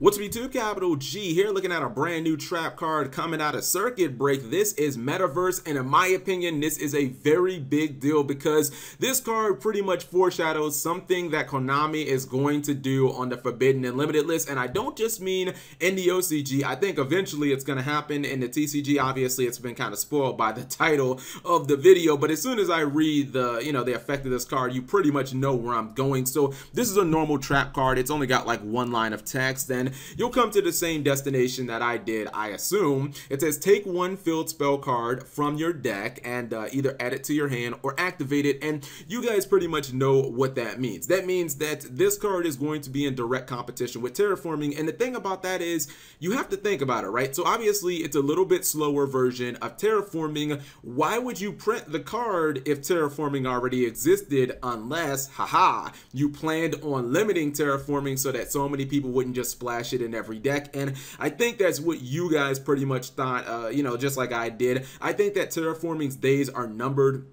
What's up YouTube, Capital G here, looking at a brand new trap card coming out of Circuit Break. This is Metaverse, and in my opinion, this is a very big deal because this card pretty much foreshadows something that Konami is going to do on the Forbidden and Limited list. And I don't just mean in the OCG. I think eventually it's going to happen in the TCG. Obviously, it's been kind of spoiled by the title of the video, but as soon as I read the effect of this card, you pretty much know where I'm going. So this is a normal trap card. It's only got like one line of text, and you'll come to the same destination that I did, I assume. It says take one field spell card from your deck and either add it to your hand or activate it, and you guys pretty much know what that means. That means that this card is going to be in direct competition with Terraforming, and the thing about that is you have to think about it, right? So obviously it's a little bit slower version of Terraforming. Why would you print the card if Terraforming already existed unless, haha, you planned on limiting Terraforming so that so many people wouldn't just splash it in every deck? And I think that's what you guys pretty much thought, just like I did. I think that Terraforming's days are numbered.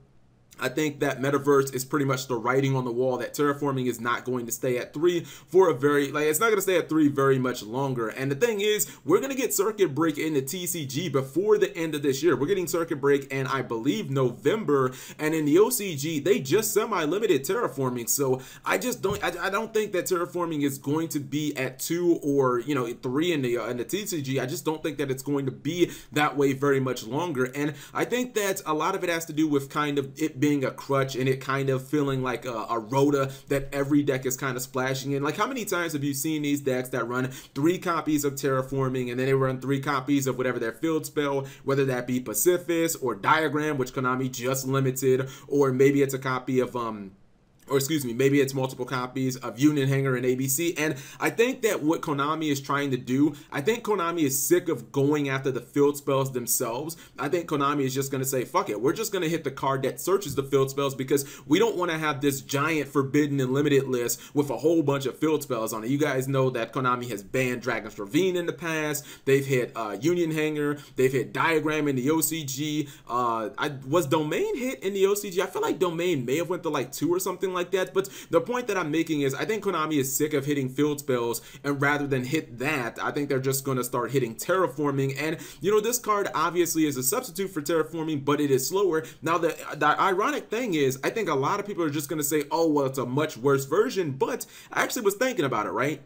I think that Metaverse is pretty much the writing on the wall that Terraforming is not going to stay at 3 for a very, it's not going to stay at 3 very much longer. And the thing is, we're going to get Circuit Break in the TCG before the end of this year. We're getting Circuit Break in, I believe, November. And in the OCG, they just semi-limited Terraforming. So I just don't, I don't think that Terraforming is going to be at 2 or, 3 in the TCG. I just don't think that it's going to be that way very much longer. And I think that a lot of it has to do with kind of it being a crutch and it kind of feeling like a rota that every deck is kind of splashing in. Like, how many times have you seen these decks that run 3 copies of Terraforming and then they run 3 copies of whatever their field spell, whether that be Pacifist or Diagram, which Konami just limited, or maybe it's a copy of maybe it's multiple copies of Union Hanger and ABC. And I think that what Konami is trying to do, I think Konami is sick of going after the field spells themselves. I think Konami is just going to say, fuck it, we're just going to hit the card that searches the field spells because we don't want to have this giant Forbidden and Limited list with a whole bunch of field spells on it. You guys know that Konami has banned Dragon's Ravine in the past. They've hit Union Hanger. They've hit Diagram in the OCG. Was Domain hit in the OCG? I feel like Domain may have went to like 2 or something like that. But the point that I'm making is I think Konami is sick of hitting field spells, and rather than hit that, I think they're just going to start hitting Terraforming. And this card obviously is a substitute for Terraforming, but it is slower. Now the ironic thing is I think a lot of people are just going to say, oh well, it's a much worse version, but I actually was thinking about it, right?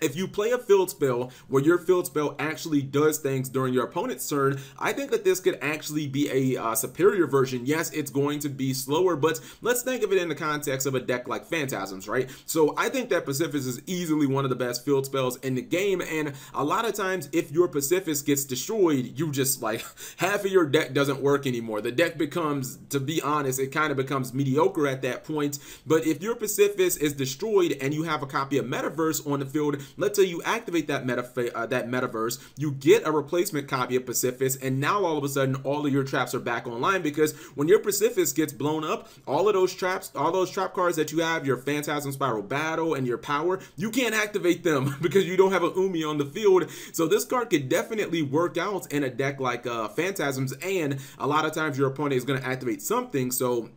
If you play a field spell where your field spell actually does things during your opponent's turn, I think that this could actually be a superior version. Yes, it's going to be slower, but let's think of it in the context of a deck like Phantasms, right? So I think that Pacifist is easily one of the best field spells in the game, and a lot of times if your Pacifist gets destroyed, you just like half of your deck doesn't work anymore. The deck becomes, to be honest, it kind of becomes mediocre at that point. But if your Pacifist is destroyed and you have a copy of Metaverse on the field, let's say you activate that Metaverse, you get a replacement copy of Pacifist, and now all of a sudden all of your traps are back online, because when your Pacifist gets blown up, all of those traps, all those trap cards that you have, your Phantasm Spiral Battle and your Power, you can't activate them because you don't have a Umi on the field. So this card could definitely work out in a deck like Phantasms, and a lot of times your opponent is going to activate something. So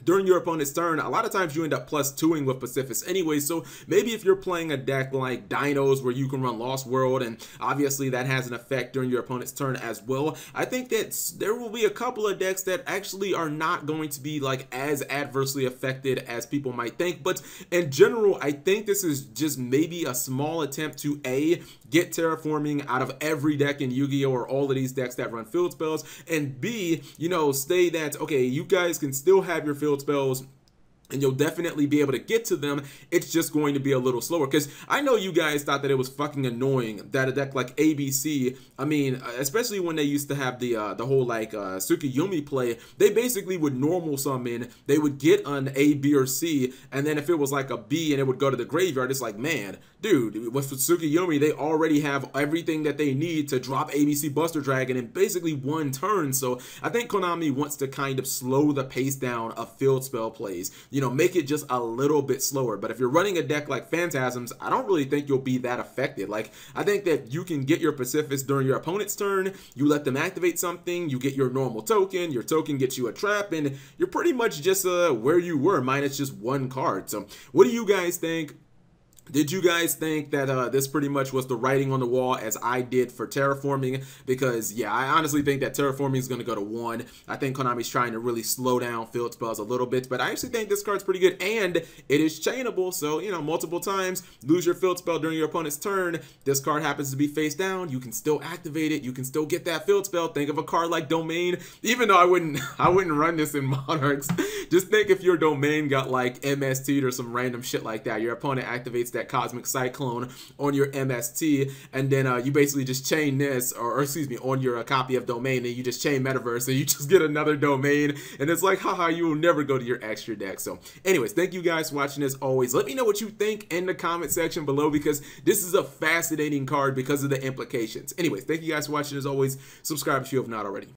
during your opponent's turn, a lot of times you end up +2ing with Pacifist anyway. So maybe if you're playing a deck like Dinos where you can run Lost World, and obviously that has an effect during your opponent's turn as well, I think that there will be a couple of decks that actually are not going to be like as adversely affected as people might think. But in general, I think this is just maybe a small attempt to get Terraforming out of every deck in Yu-Gi-Oh! Or all of these decks that run field spells, and B, say that, okay, you guys can still have your field spells and you'll definitely be able to get to them. It's just going to be a little slower, because I know you guys thought that it was fucking annoying that a deck like ABC, I mean, especially when they used to have the whole like Tsukuyomi play, they basically would normal summon, they would get an A, B, or C, and then if it was like a B and it would go to the graveyard, it's like, man, dude, with Tsukuyomi, they already have everything that they need to drop ABC Buster Dragon in basically one turn. So I think Konami wants to kind of slow the pace down of field spell plays. Make it just a little bit slower. But if you're running a deck like Phantasms, I don't really think you'll be that affected. Like, I think that you can get your Pacifist during your opponent's turn, you let them activate something, you get your normal token, your token gets you a trap, and you're pretty much just where you were, minus just one card. So what do you guys think? Did you guys think that this pretty much was the writing on the wall as I did for Terraforming? Because yeah, I honestly think that Terraforming is going to go to 1. I think Konami's trying to really slow down field spells a little bit, but I actually think this card's pretty good, and it is chainable. So, you know, multiple times, lose your field spell during your opponent's turn. This card happens to be face down. You can still activate it. You can still get that field spell. Think of a card like Domain. Even though I wouldn't run this in Monarchs. Just think if your Domain got like MST'd or some random shit like that. Your opponent activates that Cosmic Cyclone on your MST, and then you basically just chain this, or excuse me, on your copy of Domain, and you just chain Metaverse, and you just get another Domain, and it's like, haha, you will never go to your extra deck. So anyways, thank you guys for watching. As always, let me know what you think in the comment section below, because this is a fascinating card because of the implications. Anyways, thank you guys for watching. As always, subscribe if you have not already.